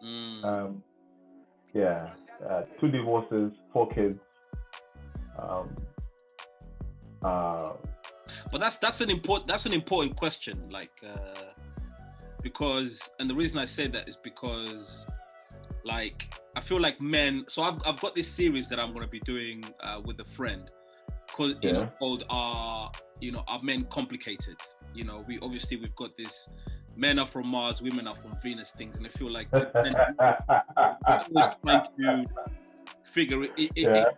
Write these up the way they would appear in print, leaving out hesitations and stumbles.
Mm. Um, yeah, two divorces, four kids. Um, uh, But that's an important question. Like, because, and the reason I say that is because, like, I feel like men. So I've got this series that I'm going to be doing with a friend, called yeah. called Are Men Complicated? We've got this, men are from Mars, women are from Venus things, and I feel like men, we're always trying to figure Yeah.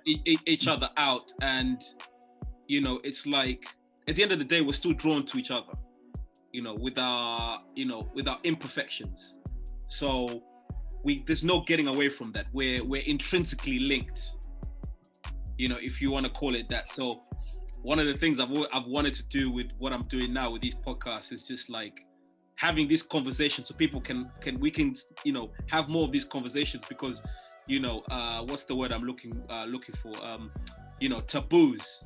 each other out, and it's like, at the end of the day, we're still drawn to each other, with our imperfections. So there's no getting away from that. We're intrinsically linked, if you want to call it that. So one of the things I've wanted to do with what I'm doing now with these podcasts is just like having this conversation, so people can have more of these conversations, because what's the word I'm looking for, taboos,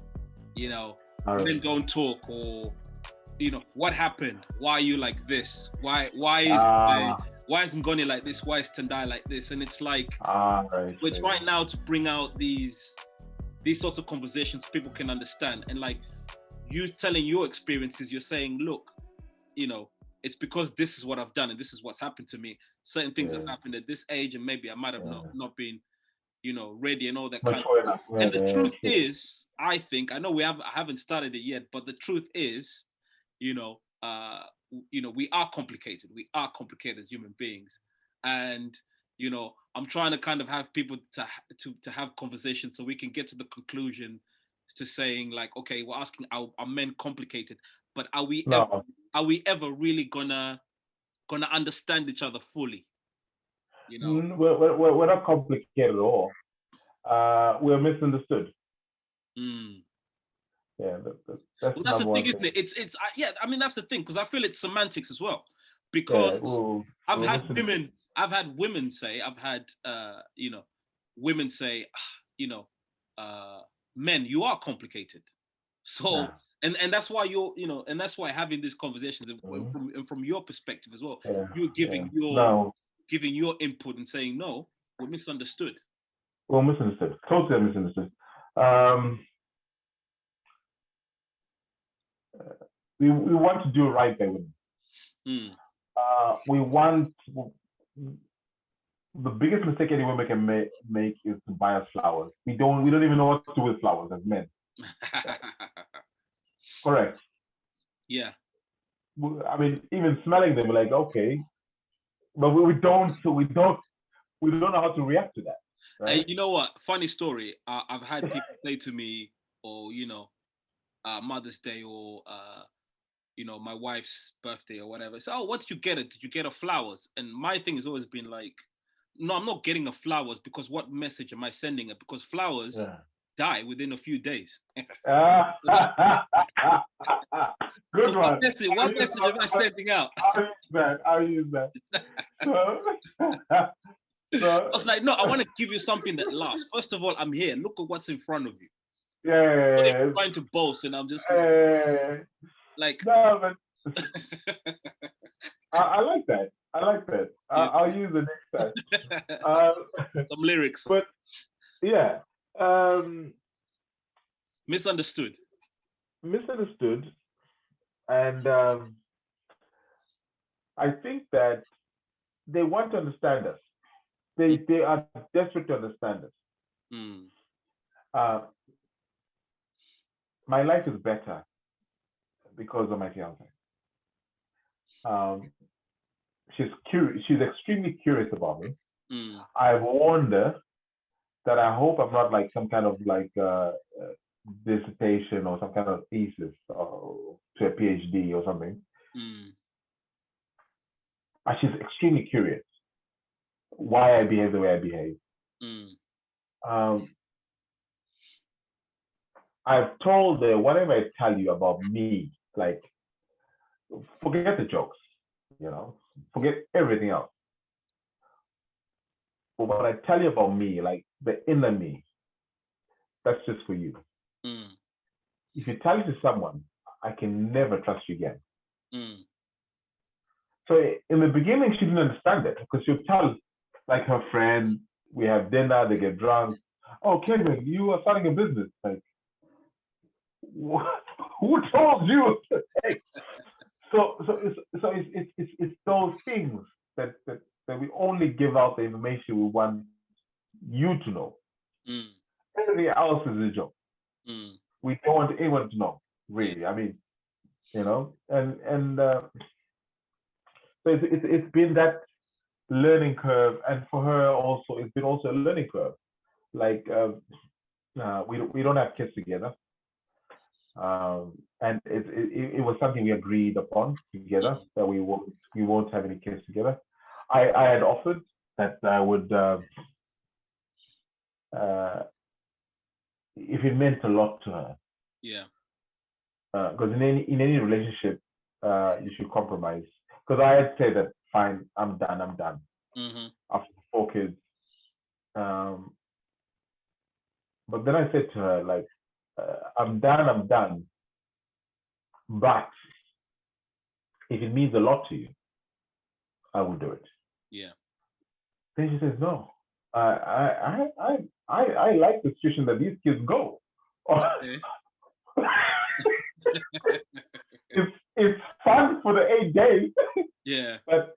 you know All men right. don't talk, or what happened, why are you like this, Ah, why isn't Goni like this, why is Tendai like this, and it's like right, we're right. trying now to bring out these sorts of conversations so people can understand, and like you telling your experiences, you're saying, look, it's because this is what I've done and this is what's happened to me. Certain things have Yeah, happened at this age, and maybe I might have not yeah. not been ready, and all that kind of Mature stuff. enough. Yeah, And the yeah, truth sure. is, I know I haven't started it yet, but the truth is, you know, uh, we are complicated. We are complicated as human beings, and I'm trying to kind of have people to have conversations so we can get to the conclusion to saying, like, okay, we're asking, are men complicated, but No, are we ever really gonna understand each other fully? You know. we're not complicated at all. We're misunderstood. Mm. Yeah, that's Well, the that's the number thing, one isn't thing. it? It's yeah. I mean, that's the thing, because I feel it's semantics as well. Yeah, Because I've we're had misunderstood. women, I've had women say, you know, men, you are complicated. So, Yeah, and that's why and that's why having these conversations, mhm, and from your perspective as well, yeah, you're yeah. No, giving your input and saying, no, we're misunderstood. we're misunderstood. Totally misunderstood. Um, we want to do right by women. Mm. We want the biggest mistake any woman can make is to buy us flowers. We don't even know what to do with flowers as men. Correct. Yeah. I mean, even smelling them, we're like, okay, but we don't know how to react to that, Hey, right? you know what? Funny story. I've had people say to me, or Mother's Day, or my wife's birthday or whatever. So, oh, what did you get her? Did you get her flowers? And my thing has always been like, no, I'm not getting her flowers, because what message am I sending her? Because flowers Yeah. die within a few days. Ah, So, good so what one. message? What message am I sending out? I'll use that. I'll use that. So, I so was like, no, I want to give you something that lasts. First of all, I'm here. Look at what's in front of you. Not even yeah, trying to boast, and I'm just uh, like, no, but I like that. I like that. yeah. I'll use it next time. Uh, Some lyrics. but yeah, um, Misunderstood. misunderstood, and I think that they want to understand us. Mm, They are desperate to understand us. mm, Uh, my life is better because of my fiance. Um, she's curious. She's extremely curious about me. mm, I've warned her that I hope I'm not like some kind of like dissertation or some kind of thesis or to a PhD or something. mm, And she's extremely curious why I behave the way I behave. mm, Um, I've told her whatever I tell you about me, like forget the jokes, forget everything else. But what I tell you about me, like the inner me, that's just for you. mm, If you tell it to someone, I can never trust you again. mm, So in the beginning, she didn't understand it because she'll tell. like her friend. We have dinner. They get drunk. Oh, Kevin, you are starting a business. Like, what? Who told you? Hey, so it's those things that we only give out the information we want you to know. Mm, Everything else is a joke. mm, We don't want anyone to know, yeah. really. I mean, and so it's been that learning curve, and for her also, it's been also a learning curve. Like we don't have kids together, and it was something we agreed upon together Mm, that we won't have any kids together. I had offered that I would uh, if it meant a lot to her, yeah. because in any relationship you should compromise. Because I had said that fine, I'm done Mm-hmm. after 4 kids. Um, but then I said to her like, I'm done. But if it means a lot to you, I will do it. Yeah. Then she says, no. I like the situation that these kids go. Okay. It's fun for the 8 days, Yeah. but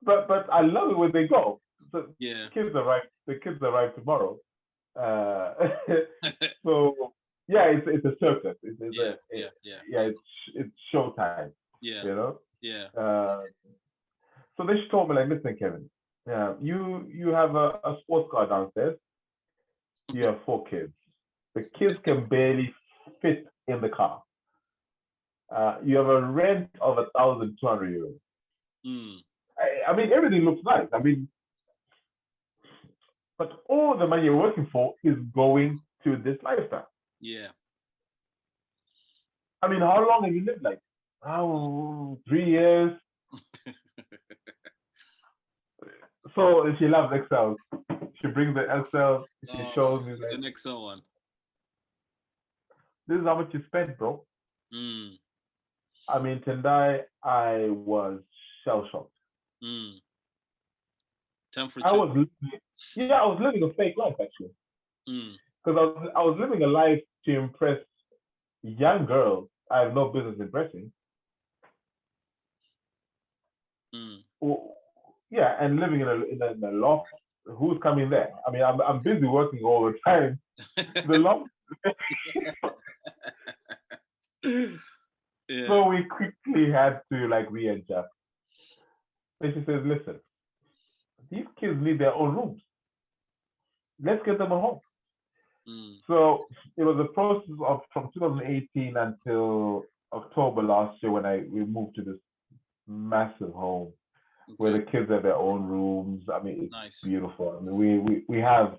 but I love it when they go. So Yeah. the kids arrive tomorrow. Uh, so yeah, it's a circus. Yeah. Yeah. Yeah. Yeah, it's showtime. Yeah. You know. Yeah. Uh, so then she told me like, listen, Kevin, you have a sports car downstairs. You have 4 kids. The kids can barely fit in the car. You have a rent of 1,200 euros. Mm. I mean, everything looks nice. I mean, but all the money you're working for is going to this lifestyle. Yeah. I mean, how long have you lived like? Oh, 3 years. So she loves Excel. She brings the Excel. She Oh, shows me the like, next one. this is how much you spent, bro. Mm. I mean, Tendai, I was shell shocked. Mm. I Temperature. was, yeah, I was living a fake life actually, Mm. because I was living a life to impress young girls I have no business impressing. Mm. Well, yeah, and living in a loft. Who's coming there? I mean, I'm busy working all the time. The loft. Yeah. So we quickly had to like re-adjust. And she says, "Listen, these kids need their own rooms. Let's get them a home." Mm. So it was a process of from 2018 until October last year when we moved to this massive home where Okay. the kids have their own rooms. I mean, it's Nice. beautiful. I mean, we have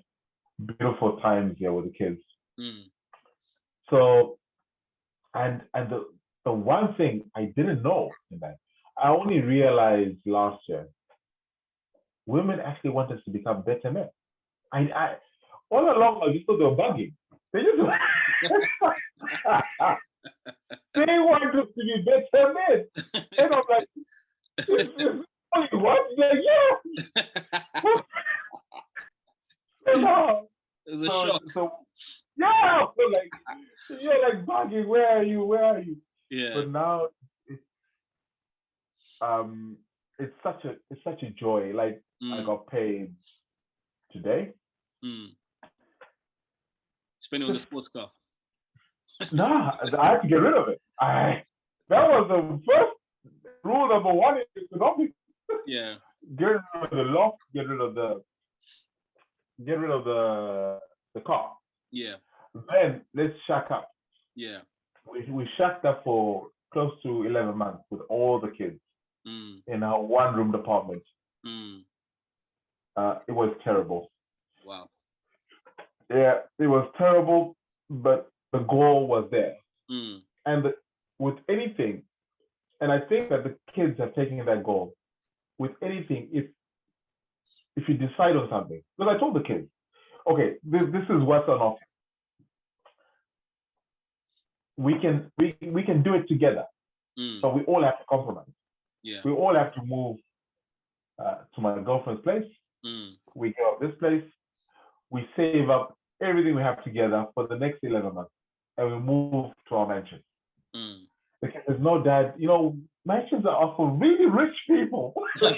beautiful times here with the kids. Mm. So and the one thing I didn't know in that, I only realized last year, women actually want us to become better men. I all along I just thought they were bugging. They just they want us to be better men. And I'm like, this is what? Like, yeah. So now, It was a so shock. so yeah, so like you're like bugging, where are you? Where are you? Yeah. But now it's um it's such a joy. Like I Mm. got paid today. Mm. Spending on the Just sports car. nah, I had to get rid of it. I That was the first rule number one in economics. Yeah. Get rid of the loft, get rid of the car. Yeah. Then let's shack up. Yeah. We shacked up for close to 11 months with all the kids Mm. in our one room apartment. Mm. It was terrible. Wow. Yeah, it was terrible, but the goal was there. Mm. And with anything, and I think that the kids have taken that goal. With anything, if you decide on something, because I told the kids, okay, this is what's on offer. We can do it together, Mm. but we all have to compromise. Yeah. We all have to move to my girlfriend's place. Mm. We get out this place, we save up everything we have together for the next 11 months, and we move to our mansion. Mm. Because there's no dad, mansions are for really rich people. so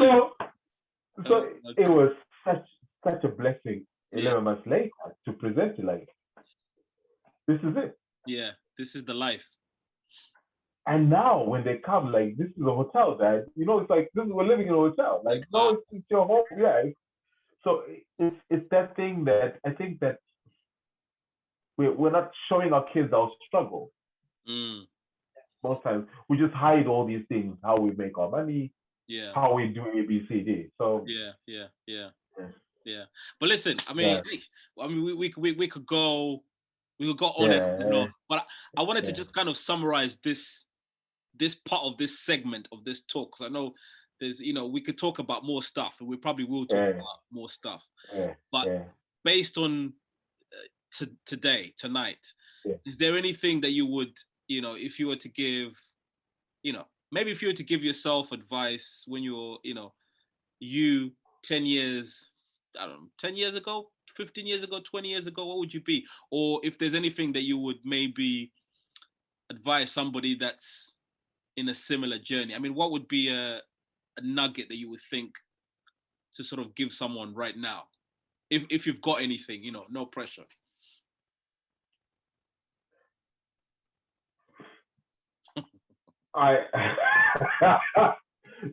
Oh, so it okay. was such a blessing Yeah. 11 months later to present it like this is it. Yeah. This is the life. And now when they come, like this is a hotel, dad. It's like this is we're living in a hotel. Like, Like no, it's your home. Yeah. So it's that thing that I think that we're not showing our kids our struggle. mm, Most times we just hide all these things, how we make our money, yeah. how we do A, B, C, D. So Yeah. Yeah. Yeah. yeah, Yeah. But listen, I mean, yeah, we could go, on and on. yeah, But I wanted to yeah, just kind of summarize this part of this segment of this talk, because I know there's, we could talk about more stuff, and we probably will talk yeah, about more stuff. yeah, But yeah, based on tonight, yeah. is there anything that you would, if you were to give, maybe if you were to give yourself advice when you're, you 10 years, I don't know, 10 years ago, 15 years ago, 20 years ago, what would you be? Or if there's anything that you would maybe advise somebody that's in a similar journey, I mean, what would be a nugget that you would think to sort of give someone right now? If you've got anything, no pressure. I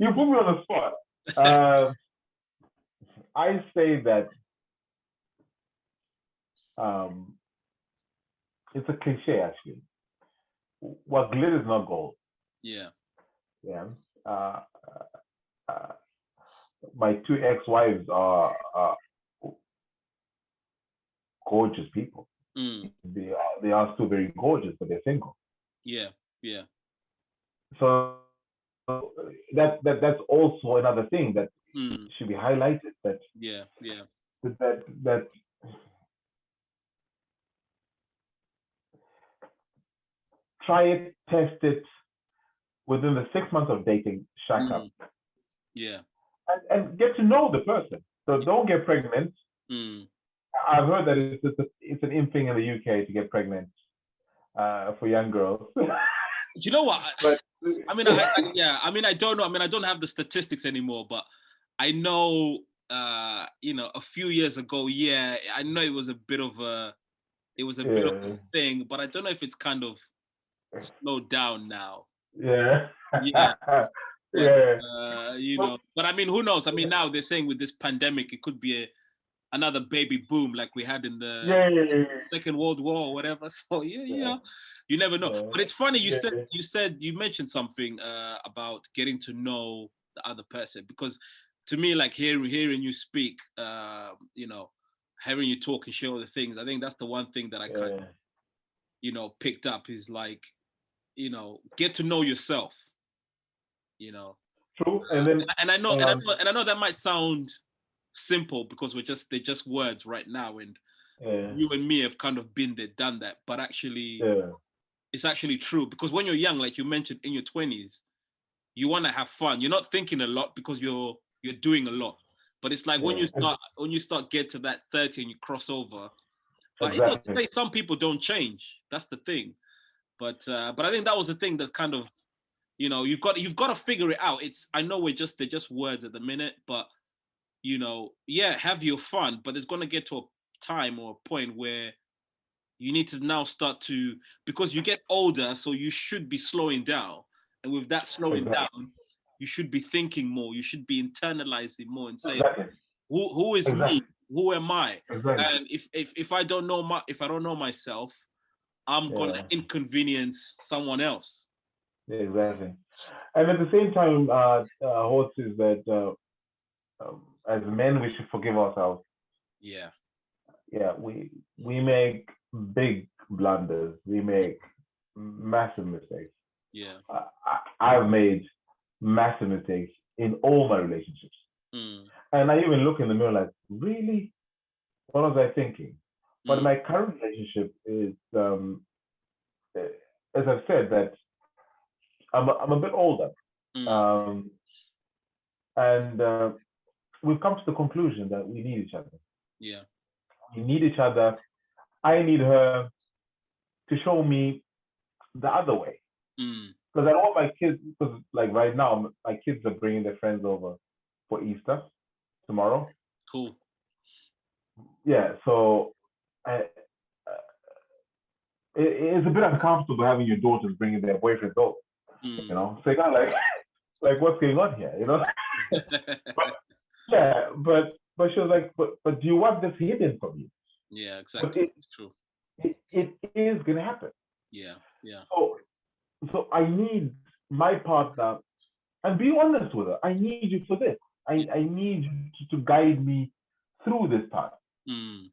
you put me on the spot. Uh, I say that um, it's a cliche actually. What glitters not gold. Yeah. Yeah. Uh, uh, my two ex-wives are gorgeous people. Mm. They are still very gorgeous, but they're single. Yeah. Yeah. So that's also another thing that Mm. should be highlighted. That Yeah. Yeah. that try it, test it within the 6 months of dating, shack up Mm. Yeah. and get to know the person. So don't get pregnant. Mm. I've heard that it's an in thing in the UK to get pregnant for young girls. You know what? but I mean, yeah. I mean, I don't know. I mean, I don't have the statistics anymore, but I know, a few years ago, yeah, I know it was a bit of a yeah, thing, but I don't know if it's kind of slowed down now. yeah, Yeah, but yeah. Well, but I mean, who knows? I mean, now they're saying with this pandemic, it could be another baby boom like we had in the yeah, yeah, Second World War or whatever. So yeah, yeah, you never know. yeah, But it's funny yeah, you mentioned something about getting to know the other person, because to me, like hearing you speak, hearing you talk and share all the things, I think that's the one thing that I kind of, yeah. picked up is like, get to know yourself, True. And then and I know that might sound simple because they're just words right now, and yeah, you and me have kind of been there, done that, but actually, yeah, it's actually true, because when you're young, like you mentioned, in your 20s, you want to have fun. You're not thinking a lot because you're doing a lot. But it's like when yeah. you start get to that 30 and you cross over. But to Exactly. say some people don't change. That's the thing. But I think that was the thing that's kind of, you've got to figure it out. I know they're just words at the minute, but yeah, have your fun, but it's gonna get to a time or a point where you need to now start to, because you get older, so you should be slowing down. And with that slowing Exactly. down, you should be thinking more. You should be internalizing more and saying, Exactly. who is me? Exactly. Who am I? Exactly. And if I don't know if I don't know myself, I'm gonna Yeah. inconvenience someone else. Exactly. And at the same time, Horst is that as men we should forgive ourselves. Yeah. Yeah, we make big blunders. We make massive mistakes. Yeah. I've made massive mistakes in all my relationships, Mm. and I even look in the mirror like, really, what was I thinking? But Mm. my current relationship is, as I've said, that I'm a bit older. Mm. Um, and we've come to the conclusion that we need each other. Yeah. We need each other. I need her to show me the other way. Mm. Because I don't want my kids, because like right now, my kids are bringing their friends over for Easter tomorrow. Cool. Yeah, so I, it's a bit uncomfortable having your daughters bringing their boyfriends over, Mm. you know? So you kind of like, what's going on here, you know? But yeah, but she was like, but do you want this hidden from you? Yeah, But exactly. It's true. it is gonna happen. Yeah. Yeah. So I need my partner, and be honest with her. I need you for this. Yeah. I need you to guide me through this part. Mm.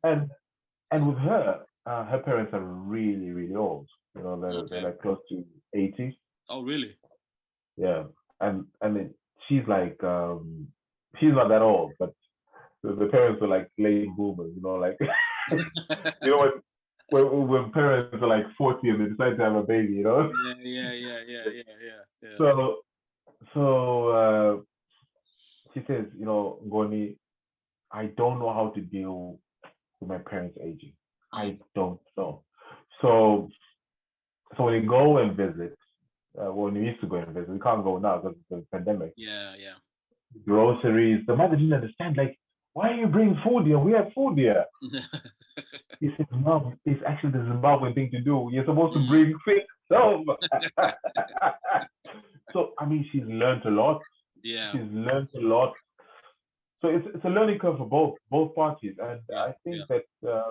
And with her, her parents are really really old. You know, they're Okay. like close to 80. Oh, really? Yeah, and she's like she's not that old, but the parents are like late boomers. You know, like you know what. When parents are like 40 and they decide to have a baby, you know. Yeah. Yeah. Yeah. Yeah. Yeah. Yeah. Yeah. So she says, you know, Goni, I don't know how to deal with my parents aging. Mm. I don't know. So when you go and visit, when we used to go and visit, we can't go now because of the pandemic. Yeah. Yeah. Groceries, the mother didn't understand. Like, why are you bringing food here? We have food here. He said, Mom, it's actually the Zimbabwean thing to do. You're supposed to Mm. bring things home. So I mean, she's learned a lot. Yeah. She's learned a lot. So it's a learning curve for both parties, and Yeah. Yeah.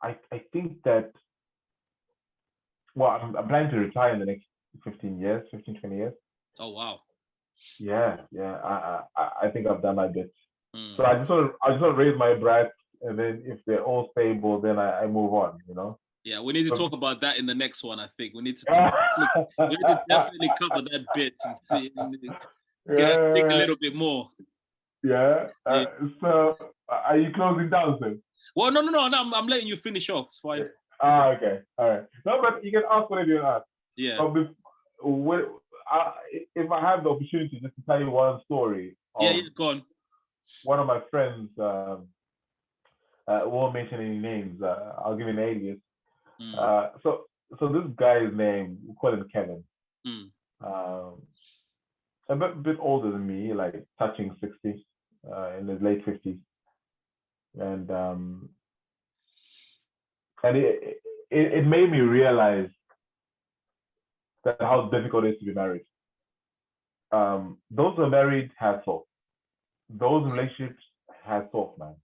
I think that well, I'm planning to retire in the next 15 years, 15 20 years. Oh, wow. Yeah. I think I've done my bit. Mm. So I just want to raise my brats, and then if they're all stable, then I move on. You know. Yeah, we need to But, talk about that in the next one. I think we need to we need to definitely cover that bit and see, dig a yeah, little bit more. yeah. Yeah. So are you closing down soon? Well, no. I'm letting you finish off. It's fine. Okay, all right. No, but you can ask whatever you ask. Yeah. But if I have the opportunity just to tell you one story Yeah. of Yeah. Go on. one of my friends, won't mention any names. I'll give you an alias. Mm. So this guy's name, we call him Kevin. Mm. Um, a bit older than me, like touching 60, in his late 50s, and it made me realize that how difficult it is to be married. Those who are married have off. Those relationships have off, man.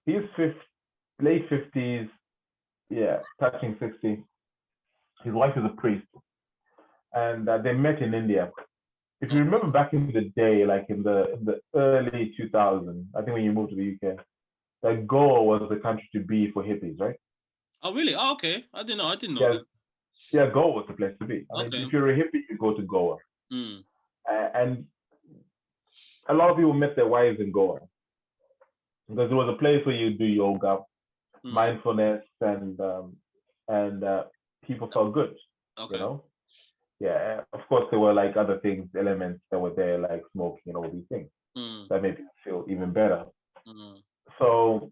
He's late 50s, yeah, touching 60. His wife is a priest, and they met in India. If you Oh. remember back in the day, like in the early 2000s, I think when you moved to the UK, that Goa was the country to be for hippies, right? Oh, really? Oh, okay. I didn't know. I didn't know Yeah, that. yeah, Goa was the place to be. I mean, Okay. if you're a hippie, you go to Goa, Mm. and a lot of people met their wives in Goa because it was a place where you do yoga, Mm. mindfulness, and people felt good, you Okay. know. Yeah, of course there were like other things, elements that were there, like smoking and all these things Mm. that made people feel even better. Mm. So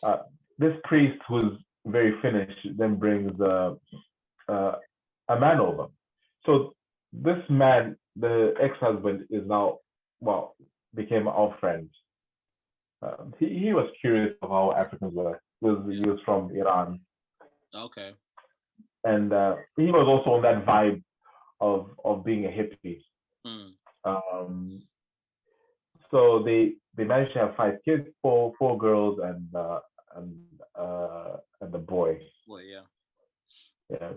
uh, this priest, who's very Finnish, then brings uh, a man over. So this man, the ex-husband, is now, well, became our friend. He was curious of how Africans were. He Yeah. was from Iran, Okay. and he was also on that vibe of being a hippie. Mm. Um, so they managed to have 5 kids, four girls and and the boy. Well, yeah. Yeah.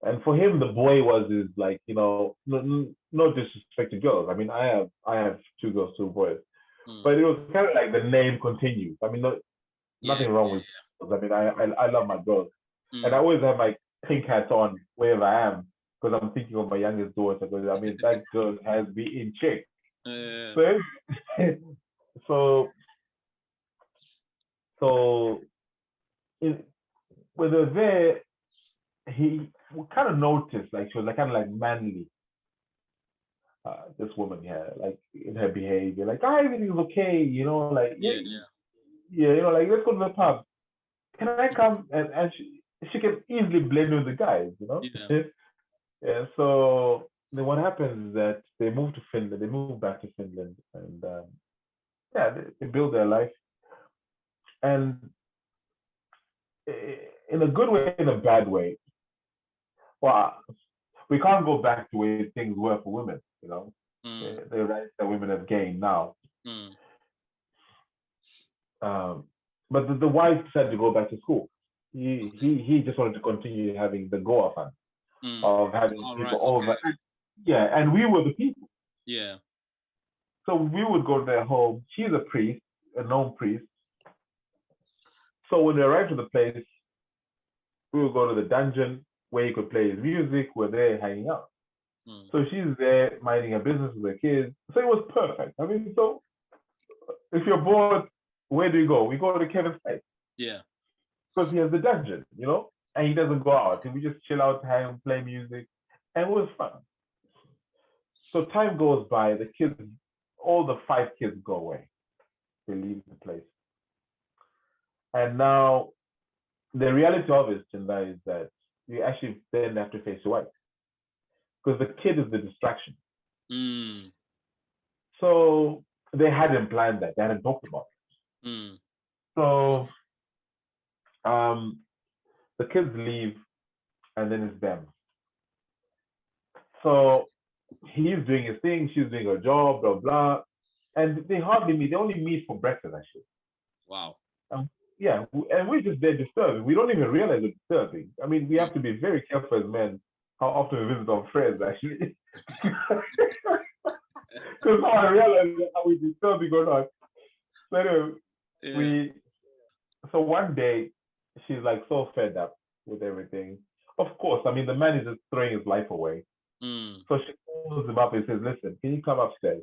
And for him, the boy was his, like, you know, no disrespect to girls. I mean, I have 2 girls, 2 boys, Mm. but it was kind of like the name continues. I mean, Yeah. nothing wrong with girls. I mean, I love my girls, and I Mm. always have my pink hats on wherever I am because I'm thinking of my youngest daughter. Because I mean, that girl has me in check. Uh, So so so in, when they're there, he we kind of noticed like she was like kind of like manly. This woman here, like in her behavior, like everything's okay, like Yeah, yeah, yeah, like let's go to the pub. Can I come? And she can easily blend with the guys. yeah. Yeah. So then what happens is that they move to Finland. They move back to Finland, and yeah, they build their life, and in a good way, in a bad way. Well, we can't go back to where things were for women. Mm, The rights that women have gained now. mm, Um, but the wife decided to go back to school. He just wanted to continue having the Goa fun mm. of having All right. people Okay. over. Yeah, and we were the people. Yeah. So we would go to their home. She's a priest, a known priest. So when we arrived to the place, we would go to the dungeon where he could play his music. We're there hanging out. Mm, So she's there minding her business with her kids. So it was perfect. I mean, so if you're bored, where do you go? We go to Kevin's place yeah. because he has the dungeon, and he doesn't go out. And we just chill out, hang, play music, and it was fun. So time goes by. The kids, all the 5 kids go away. They leave the place. And now the reality of it, Chinda, is that you actually then have to face your wife because the kid is the distraction. Mm, So they hadn't planned that. They hadn't talked about it. mm, So the kids leave, and then it's them. So he's doing his thing, she's doing her job, blah blah, and they hardly meet. They only meet for breakfast, actually. wow. Yeah, and we're just there disturbing. We don't even realize we're disturbing. I mean, we Mm, have to be very careful as men how often we visit our friends, actually. Because now I realize how we disturbing or not. So anyway, yeah. so one day she's like so fed up with everything. Of course, I mean the man is just throwing his life away. Mm, So she calls him up and says, "Listen, can you come upstairs?"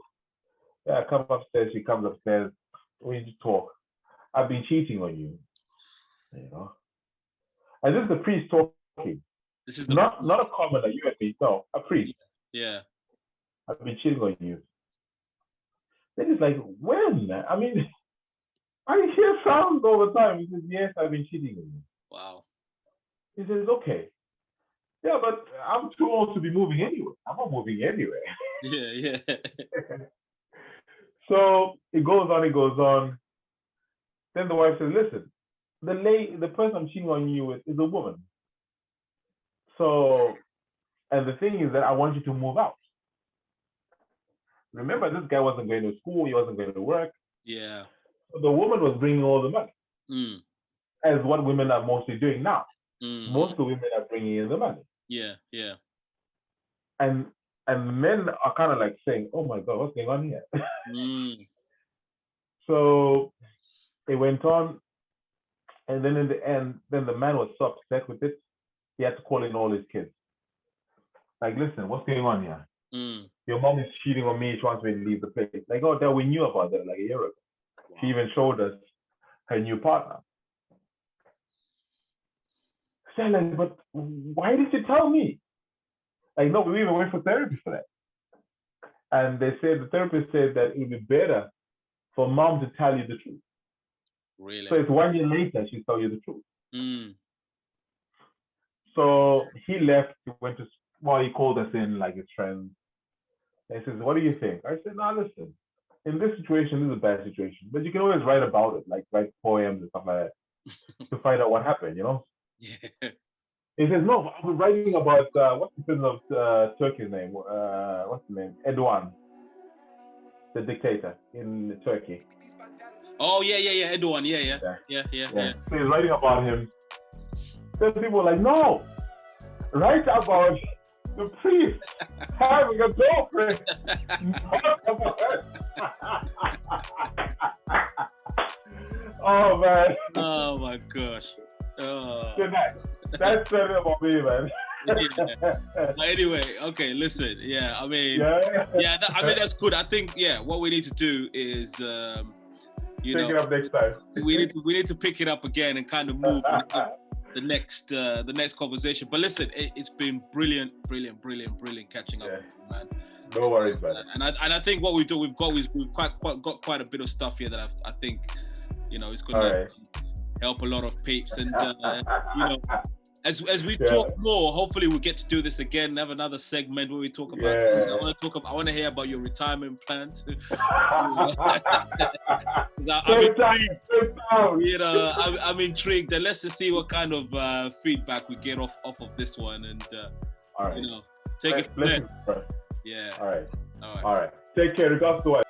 Yeah, come upstairs. She comes upstairs. We need to talk. I've been cheating on you, you know. And this is the priest talking, this is the not a commoner, you and me. No, a priest. yeah. I've been cheating on you. Then he's like, when? I mean, I hear sounds all the time. He says, yes, I've been cheating on you. Wow. He says, okay. Yeah, but I'm too old to be moving anywhere. I'm not moving anywhere. Yeah, yeah. So it goes on, it goes on. Then the wife says, listen, the person I'm cheating on you with is a woman. So, and the thing is that I want you to move out. Remember, this guy wasn't going to school, he wasn't going to work. Yeah. So the woman was bringing all the money, Mm, as what women are mostly doing now. mm, Most of the women are bringing in the money. yeah, yeah. And men are kind of like saying, oh my God, what's going on here? Mm, So it went on. And then in the end, then the man was so upset with it, he had to call in all his kids. Like, listen, what's going on here? mm. Your mom is cheating on me. She wants me to leave the place. Like, oh, that we knew about that like a year ago. Wow. She even showed us her new partner. So I'm like, but why did you tell me? Like, no, we even went for therapy for that. And they said, the therapist said that it would be better for mom to tell you the truth. Really? So it's 1 year later, she tell you the truth. Mm, So he left, he went to, well, he called us in like his friends. And he says, what do you think? I said, no, listen, in this situation, this is a bad situation, but you can always write about it, like write poems and stuff like that to find out what happened, yeah. He says, no, I was writing about, what's the president of Turkey's name? What's the name? Erdogan, the dictator in Turkey. Oh, yeah, yeah, yeah. Edouard, yeah. Yeah. Yeah. So he's writing about him. Then people are like, no, write about the priest having a girlfriend. Not about it. Oh, man. Oh, my gosh. Oh. Good night. That's better about me, man. Yeah. But anyway, okay, listen. Yeah, I mean, Yeah. I mean, that's good. I think, what we need to do is, Pick it up next time. we need to pick it up again and kind of move. the next conversation. But listen, it's been brilliant catching up, with you, man. No worries, man. And I think what we've got quite a bit of stuff here that I think, you know, is going to help a lot of peeps. And you know, as we talk more, hopefully we'll get to do this again. Have another segment where we talk about. I want to hear about your retirement plans. I'm intrigued, and let's just see what kind of feedback we get off of this one, and you know, take it from there. Yeah. All right. Take care. Regards to what.